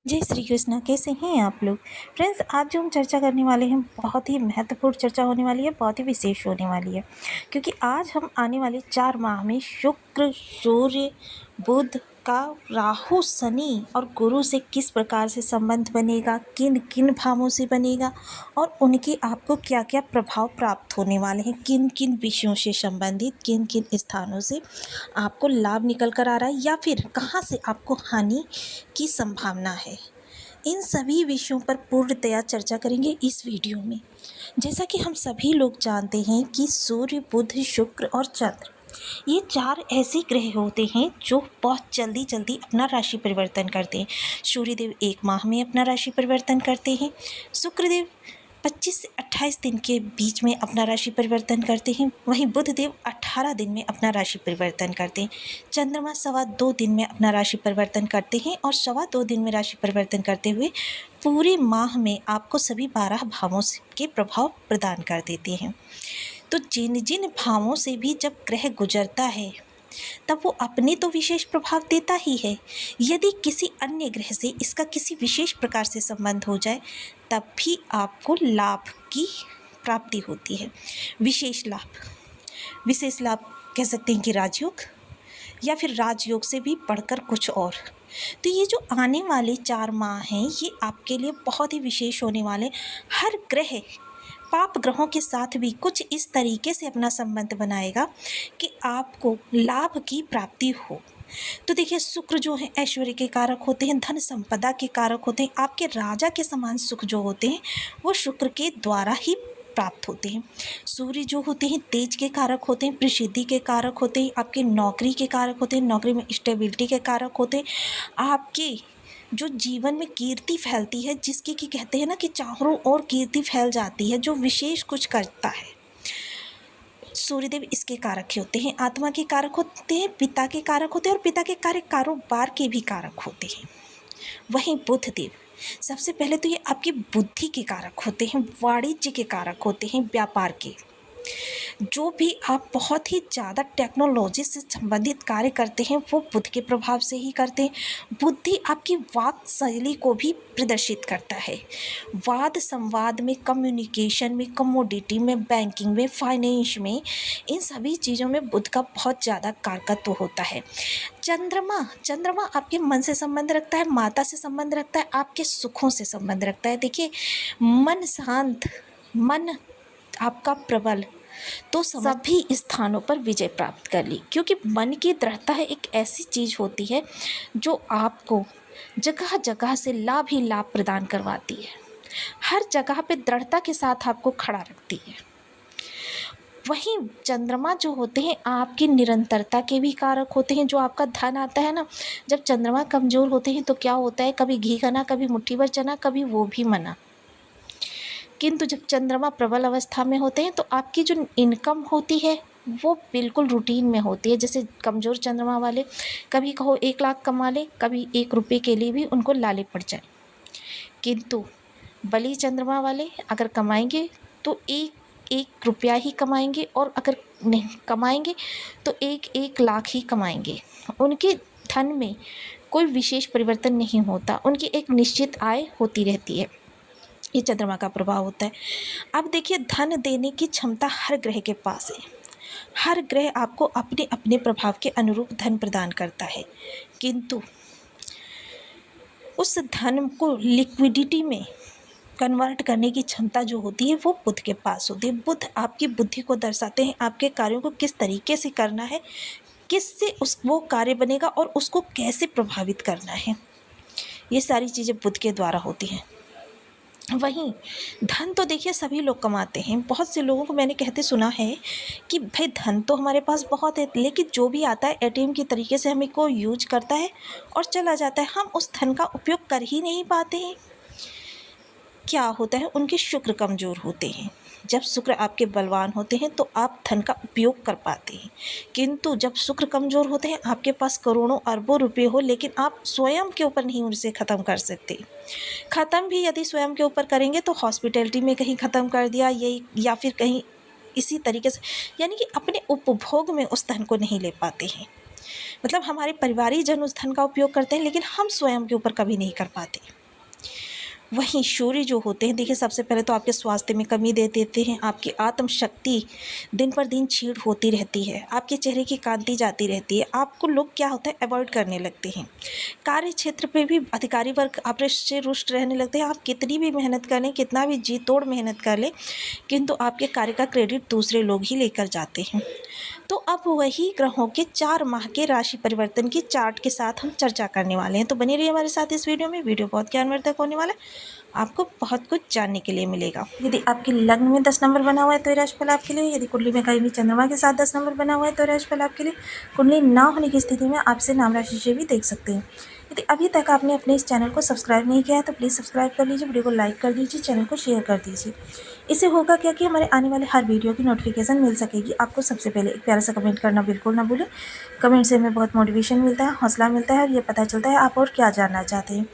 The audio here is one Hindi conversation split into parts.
जय श्री कृष्णा। कैसे हैं आप लोग? फ्रेंड्स, आज जो हम चर्चा करने वाले हैं बहुत ही महत्वपूर्ण चर्चा होने वाली है, बहुत ही विशेष होने वाली है। क्योंकि आज हम आने वाले 4 माह में शुक्र, सूर्य, बुध का राहु, शनि और गुरु से किस प्रकार से संबंध बनेगा, किन किन भावों से बनेगा और उनके आपको क्या क्या प्रभाव प्राप्त होने वाले हैं, किन किन विषयों से संबंधित, किन किन स्थानों से आपको लाभ निकल कर आ रहा है या फिर कहाँ से आपको हानि की संभावना है। इन सभी विषयों पर पूर्णतया चर्चा करेंगे इस वीडियो में। जैसा कि हम सभी लोग जानते हैं कि सूर्य, बुध, शुक्र और चंद्र ये 4 ऐसे ग्रह होते हैं जो बहुत जल्दी जल्दी अपना राशि परिवर्तन करते हैं। सूर्यदेव 1 माह में अपना राशि परिवर्तन करते हैं। शुक्रदेव 25 से 28 दिन के बीच में अपना राशि परिवर्तन करते हैं। वहीं बुधदेव 18 दिन में अपना राशि परिवर्तन करते हैं। चंद्रमा 2.25 दिन में अपना राशि परिवर्तन करते हैं और 2.25 दिन में राशि परिवर्तन करते हुए पूरे माह में आपको सभी 12 भावों के प्रभाव प्रदान कर देते हैं। तो जिन जिन भावों से भी जब ग्रह गुजरता है तब वो अपने तो विशेष प्रभाव देता ही है। यदि किसी अन्य ग्रह से इसका किसी विशेष प्रकार से संबंध हो जाए तब भी आपको लाभ की प्राप्ति होती है। विशेष लाभ कह सकते हैं कि राजयोग या फिर राजयोग से भी बढ़कर कुछ और। तो ये जो आने वाले 4 माह हैं ये आपके लिए बहुत ही विशेष होने वाले। हर ग्रह पाप ग्रहों के साथ भी कुछ इस तरीके से अपना संबंध बनाएगा कि आपको लाभ की प्राप्ति हो। तो देखिए, शुक्र जो है ऐश्वर्य के कारक होते हैं, धन संपदा के कारक होते हैं। आपके राजा के समान सुख जो होते हैं वो शुक्र के द्वारा ही प्राप्त होते हैं। सूर्य जो होते हैं तेज के कारक होते हैं, प्रसिद्धि के कारक होते हैं, आपके नौकरी के कारक होते हैं, नौकरी में स्टेबिलिटी के कारक होते हैं। आपके जो जीवन में कीर्ति फैलती है, जिसकी कि कहते हैं ना कि चारों ओर कीर्ति फैल जाती है, जो विशेष कुछ करता है, सूर्यदेव इसके कारक होते हैं। आत्मा के कारक होते हैं, पिता के कारक होते हैं और पिता के कार्य कारोबार के भी कारक होते हैं। वहीं बुधदेव सबसे पहले तो ये आपकी बुद्धि के कारक होते हैं, वाणिज्य के कारक होते हैं, व्यापार के। जो भी आप बहुत ही ज़्यादा टेक्नोलॉजी से संबंधित कार्य करते हैं वो बुध के प्रभाव से ही करते हैं। बुद्धि आपकी वाक शैली को भी प्रदर्शित करता है। वाद संवाद में, कम्युनिकेशन में, कमोडिटी में, बैंकिंग में, फाइनेंस में, इन सभी चीज़ों में बुध का बहुत ज़्यादा कारकत्व होता है। चंद्रमा आपके मन से संबंध रखता है, माता से संबंध रखता है, आपके सुखों से संबंध रखता है। देखिए, मन शांत, मन आपका प्रबल, तो सभी स्थानों पर विजय प्राप्त कर ली। क्योंकि मन की दृढ़ता है एक ऐसी चीज़ होती है जो आपको जगह जगह से लाभ ही लाभ प्रदान करवाती है। हर जगह पे दृढ़ता के साथ आपको खड़ा रखती है। वहीं चंद्रमा जो होते हैं आपकी निरंतरता के भी कारक होते हैं। जो आपका धन आता है ना, जब चंद्रमा कमज़ोर होते हैं तो क्या होता है, कभी घी खाना, कभी मुट्ठी भर चना, कभी वो भी मना। किंतु जब चंद्रमा प्रबल अवस्था में होते हैं तो आपकी जो इनकम होती है वो बिल्कुल रूटीन में होती है। जैसे कमज़ोर चंद्रमा वाले कभी कहो 1 लाख कमा ले, कभी 1 रुपये के लिए भी उनको लाले पड़ जाए। किंतु बली चंद्रमा वाले अगर कमाएंगे तो एक एक रुपया ही कमाएंगे, और अगर नहीं कमाएंगे तो 1 लाख ही कमाएंगे। उनके धन में कोई विशेष परिवर्तन नहीं होता, उनकी एक निश्चित आय होती रहती है। ये चंद्रमा का प्रभाव होता है। अब देखिए, धन देने की क्षमता हर ग्रह के पास है। हर ग्रह आपको अपने अपने प्रभाव के अनुरूप धन प्रदान करता है, किंतु उस धन को लिक्विडिटी में कन्वर्ट करने की क्षमता जो होती है वो बुध के पास होती है। बुध आपकी बुद्धि को दर्शाते हैं, आपके कार्यों को किस तरीके से करना है, किससे वो कार्य बनेगा और उसको कैसे प्रभावित करना है। ये सारी चीज़ें बुध के द्वारा होती हैं। वहीं धन तो देखिए सभी लोग कमाते हैं। बहुत से लोगों को मैंने कहते सुना है कि भाई धन तो हमारे पास बहुत है, लेकिन जो भी आता है एटीएम की तरीके से हमें को यूज करता है और चला जाता है। हम उस धन का उपयोग कर ही नहीं पाते हैं। क्या होता है, उनके शुक्र कमज़ोर होते हैं। जब शुक्र आपके बलवान होते हैं तो आप धन का उपयोग कर पाते हैं, किंतु जब शुक्र कमज़ोर होते हैं, आपके पास करोड़ों अरबों रुपए हो लेकिन आप स्वयं के ऊपर नहीं उसे ख़त्म कर सकते। ख़त्म भी यदि स्वयं के ऊपर करेंगे तो हॉस्पिटैलिटी में कहीं ख़त्म कर दिया, यही या फिर कहीं इसी तरीके से, यानी कि अपने उपभोग में उस धन को नहीं ले पाते हैं। मतलब हमारे परिवारीय जन उस धन का उपयोग करते हैं, लेकिन हम स्वयं के ऊपर कभी नहीं कर पाते। वहीं सूर्य जो होते हैं, देखिए सबसे पहले तो आपके स्वास्थ्य में कमी दे देते हैं, आपकी आत्मशक्ति दिन पर दिन क्षीण होती रहती है, आपके चेहरे की कांति जाती रहती है, आपको लोग क्या होता है अवॉइड करने लगते हैं। कार्य क्षेत्र पे भी अधिकारी वर्ग आपसे रुष्ट रहने लगते हैं। आप कितनी भी मेहनत कर लें, कितना भी जी तोड़ मेहनत कर लें, किंतु आपके कार्य का क्रेडिट दूसरे लोग ही लेकर जाते हैं। तो अब वही ग्रहों के 4 माह के राशि परिवर्तन की चार्ट के साथ हम चर्चा करने वाले हैं। तो बने रहिए हमारे साथ इस वीडियो में। वीडियो बहुत ज्ञानवर्धक होने वाला है, आपको बहुत कुछ जानने के लिए मिलेगा। यदि आपके लग्न में 10 नंबर बना हुआ है तो राशिफल आपके लिए, यदि कुंडली में कहीं भी चंद्रमा के साथ 10 नंबर बना हुआ है तो राशिफल आपके लिए। कुंडली ना होने की स्थिति में आपसे नाम राशि से भी देख सकते हैं। यदि अभी तक आपने अपने इस चैनल को सब्सक्राइब नहीं किया है तो प्लीज़ सब्सक्राइब कर लीजिए, वीडियो को लाइक कर दीजिए, चैनल को शेयर कर दीजिए। इससे होगा क्या कि हमारे आने वाले हर वीडियो की नोटिफिकेशन मिल सकेगी आपको। सबसे पहले एक प्यारा सा कमेंट करना बिल्कुल ना भूलें। कमेंट से हमें बहुत मोटिवेशन मिलता है, हौसला मिलता है और ये पता चलता है आप और क्या जानना चाहते हैं।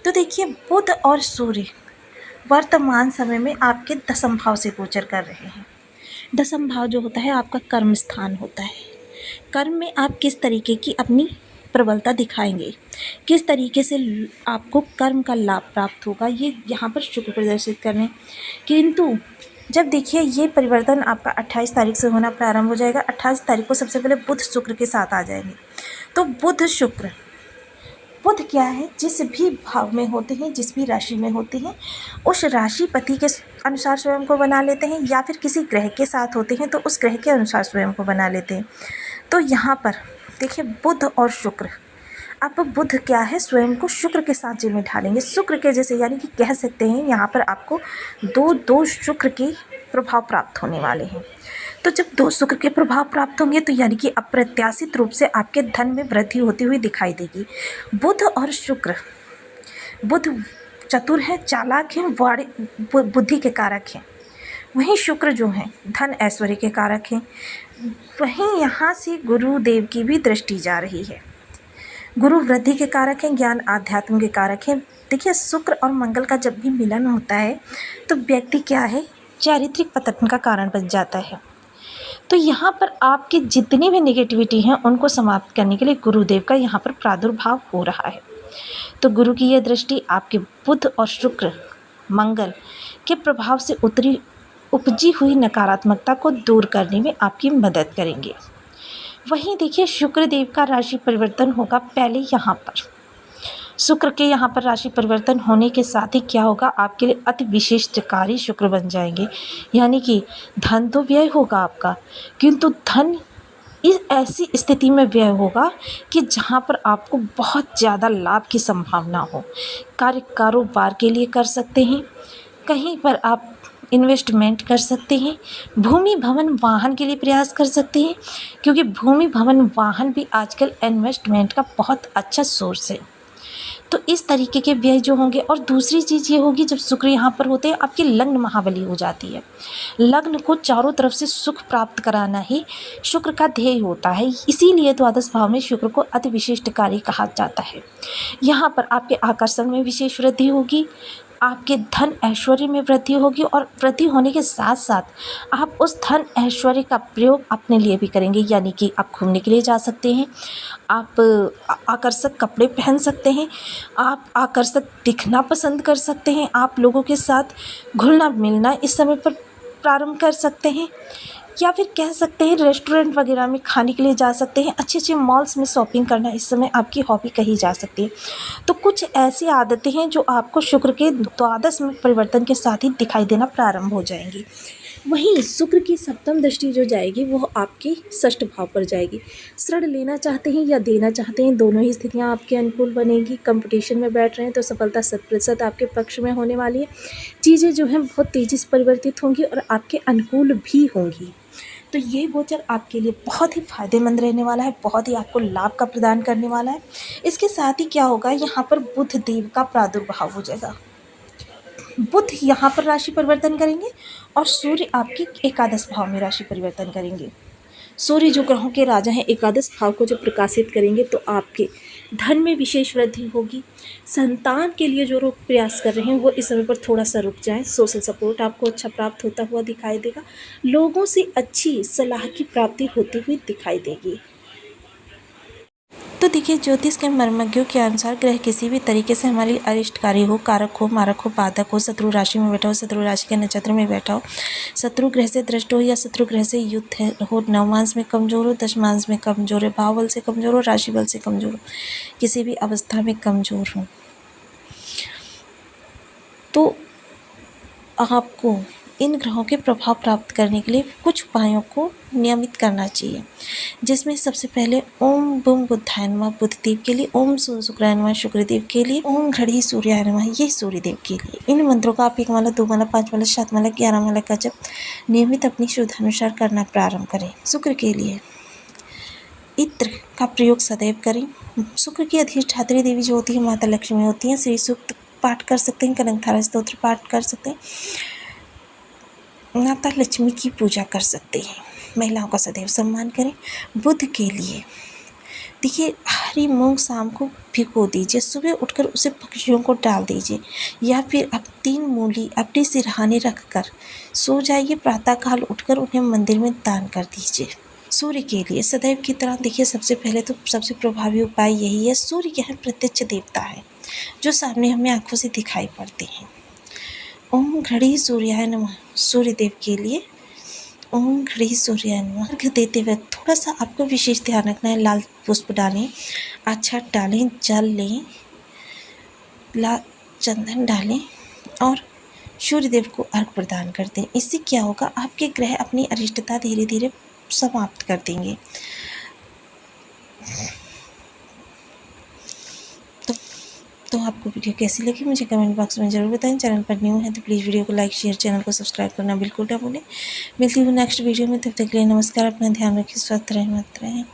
तो देखिए, बुध और सूर्य वर्तमान समय में आपके दसम भाव से गोचर कर रहे हैं। दसम भाव जो होता है आपका कर्म स्थान होता है। कर्म में आप किस तरीके की अपनी प्रबलता दिखाएंगे, किस तरीके से आपको कर्म का लाभ प्राप्त होगा, ये यहाँ पर शुक्र प्रदर्शित कर रहे हैं। किंतु जब देखिए ये परिवर्तन आपका 28 तारीख से होना प्रारंभ हो जाएगा। 28 तारीख को सबसे पहले बुध शुक्र के साथ आ जाएंगे। तो बुध शुक्र, बुध क्या है, जिस भी भाव में होते हैं, जिस भी राशि में होते हैं, उस राशिपति के अनुसार स्वयं को बना लेते हैं, या फिर किसी ग्रह के साथ होते हैं तो उस ग्रह के अनुसार स्वयं को बना लेते हैं। तो यहाँ पर देखिए बुध और शुक्र, अब बुध क्या है, स्वयं को शुक्र के साथ में ढालेंगे, शुक्र के जैसे, यानी कि कह सकते हैं यहाँ पर आपको दो शुक्र के प्रभाव प्राप्त होने वाले हैं। तो जब 2 शुक्र के प्रभाव प्राप्त होंगे तो यानी कि अप्रत्याशित रूप से आपके धन में वृद्धि होती हुई दिखाई देगी। बुध और शुक्र, बुध चतुर है, चालाक है, बुद्धि के कारक हैं। वहीं शुक्र जो हैं धन ऐश्वर्य के कारक हैं। वहीं यहाँ से गुरुदेव की भी दृष्टि जा रही है। गुरु वृद्धि के कारक हैं, ज्ञान आध्यात्म के कारक हैं। देखिए शुक्र और मंगल का जब भी मिलन होता है तो व्यक्ति क्या है, चारित्रिक पतन का कारण बन जाता है। तो यहाँ पर आपकी जितनी भी नेगेटिविटी हैं उनको समाप्त करने के लिए गुरुदेव का यहाँ पर प्रादुर्भाव हो रहा है। तो गुरु की यह दृष्टि आपके बुध और शुक्र मंगल के प्रभाव से उपजी हुई नकारात्मकता को दूर करने में आपकी मदद करेंगे। वहीं देखिए शुक्र देव का राशि परिवर्तन होगा पहले यहाँ पर। शुक्र के यहाँ पर राशि परिवर्तन होने के साथ ही क्या होगा, आपके लिए अति विशिष्टकारी शुक्र बन जाएंगे। यानी कि धन तो व्यय होगा आपका, किंतु धन इस ऐसी स्थिति में व्यय होगा कि जहाँ पर आपको बहुत ज़्यादा लाभ की संभावना हो। कार्य कारोबार के लिए कर सकते हैं, कहीं पर आप इन्वेस्टमेंट कर सकते हैं, भूमि भवन वाहन के लिए प्रयास कर सकते हैं, क्योंकि भूमि भवन वाहन भी आजकल इन्वेस्टमेंट का बहुत अच्छा सोर्स है। तो इस तरीके के व्यय जो होंगे। और दूसरी चीज़ ये होगी, जब शुक्र यहाँ पर होते हैं आपकी लग्न महाबली हो जाती है। लग्न को चारों तरफ से सुख प्राप्त कराना ही शुक्र का ध्येय होता है, इसीलिए द्वादश भाव में शुक्र को अति विशिष्टकारी कहा जाता है। यहाँ पर आपके आकर्षण में विशेष वृद्धि होगी, आपके धन ऐश्वर्य में वृद्धि होगी, और वृद्धि होने के साथ साथ आप उस धन ऐश्वर्य का प्रयोग अपने लिए भी करेंगे। यानी कि आप घूमने के लिए जा सकते हैं, आप आकर्षक कपड़े पहन सकते हैं, आप आकर्षक दिखना पसंद कर सकते हैं, आप लोगों के साथ घुलना मिलना इस समय पर प्रारंभ कर सकते हैं, या फिर कह सकते हैं रेस्टोरेंट वगैरह में खाने के लिए जा सकते हैं, अच्छे अच्छे मॉल्स में शॉपिंग करना इस समय आपकी हॉबी कही जा सकती है। तो कुछ ऐसी आदतें हैं जो आपको शुक्र के द्वादश में परिवर्तन के साथ ही दिखाई देना प्रारंभ हो जाएंगी। वहीं शुक्र की सप्तम दृष्टि जो जाएगी वो आपके षष्ठ भाव पर जाएगी। ऋण लेना चाहते हैं या देना चाहते हैं, दोनों ही स्थितियां आपके अनुकूल बनेगी। कंपटीशन में बैठ रहे हैं तो सफलता 100% आपके पक्ष में होने वाली है। चीज़ें जो हैं बहुत तेज़ी से परिवर्तित होंगी और आपके अनुकूल भी होंगी। तो ये गोचर आपके लिए बहुत ही फायदेमंद रहने वाला है, बहुत ही आपको लाभ का प्रदान करने वाला है। इसके साथ ही क्या होगा, यहाँ पर बुध देव का प्रादुर्भाव हो जाएगा। बुध यहाँ पर राशि परिवर्तन करेंगे और सूर्य आपके एकादश भाव में राशि परिवर्तन करेंगे। सूर्य जो ग्रहों के राजा हैं एकादश भाव को जब प्रकाशित करेंगे तो आपके धन में विशेष वृद्धि होगी। संतान के लिए जो लोग प्रयास कर रहे हैं वो इस समय पर थोड़ा सा रुक जाएं। सोशल सपोर्ट आपको अच्छा प्राप्त होता हुआ दिखाई देगा। लोगों से अच्छी सलाह की प्राप्ति होती हुई दिखाई देगी। तो देखिए, ज्योतिष के मर्मज्ञों के अनुसार ग्रह किसी भी तरीके से हमारे लिए अरिष्टकारी हो, कारक हो, मारक हो, बाधक हो, शत्रु राशि में बैठा हो, शत्रु राशि के नक्षत्र में बैठा हो, शत्रु ग्रह से दृष्ट हो या शत्रु ग्रह से युद्ध हो, नवमांश में कमजोर हो, दशमांश में कमजोर है, भाव बल से कमजोर हो, राशि बल से कमजोर हो, किसी भी अवस्था में कमजोर हो, तो आपको इन ग्रहों के प्रभाव प्राप्त करने के लिए कुछ उपायों को नियमित करना चाहिए, जिसमें सबसे पहले ओम बुम बुद्धाय नमः बुद्धदेव के लिए, ओम शुक्राय नमः शुक्रदेव के लिए, ओम घड़ी सूर्याय नमः ये सूर्यदेव के लिए। इन मंत्रों का आप 1 माला, 2 माला, 5 माला, 7 माला, 11 माला का जप नियमित अपनी श्रद्धानुसार करना प्रारंभ करें। शुक्र के लिए इत्र का प्रयोग सदैव करें। शुक्र की अधिष्ठात्री देवी जो होती है माता लक्ष्मी होती हैं। श्री सूक्त पाठ कर सकते हैं, कनकधारा स्तोत्र पाठ कर सकते हैं, माता लक्ष्मी की पूजा कर सकते हैं। महिलाओं का सदैव सम्मान करें। बुध के लिए देखिए, हरी मूंग शाम को भिगो दीजिए, सुबह उठकर उसे पक्षियों को डाल दीजिए, या फिर आप 3 मूली अपने सिरहाने रखकर सो जाइए, प्रातःकाल उठकर उन्हें मंदिर में दान कर दीजिए। सूर्य के लिए सदैव की तरह देखिए, सबसे पहले तो सबसे प्रभावी उपाय यही है। सूर्य क्या है, प्रत्यक्ष देवता है जो सामने हमें आंखों से दिखाई पड़ते हैं। ओम घड़ी सूर्याय नमः सूर्यदेव के लिए ओम घड़ी सूर्याय नमः। अर्घ्य देते वक्त थोड़ा सा आपको विशेष ध्यान रखना है। लाल पुष्प डालें, अक्षत डालें, जल लें, लाल चंदन डालें और सूर्यदेव को अर्घ प्रदान कर दें। इससे क्या होगा, आपके ग्रह अपनी अरिष्टता धीरे धीरे समाप्त कर देंगे। तो आपको वीडियो कैसी लगी मुझे कमेंट बॉक्स में ज़रूर बताएं। चैनल पर न्यू है तो प्लीज़ वीडियो को लाइक शेयर, चैनल को सब्सक्राइब करना बिल्कुल ना भूलें। मिलती हूँ नेक्स्ट वीडियो में, तब तक के लिए नमस्कार। अपना ध्यान रखिए, स्वस्थ रहें, मस्त रहें।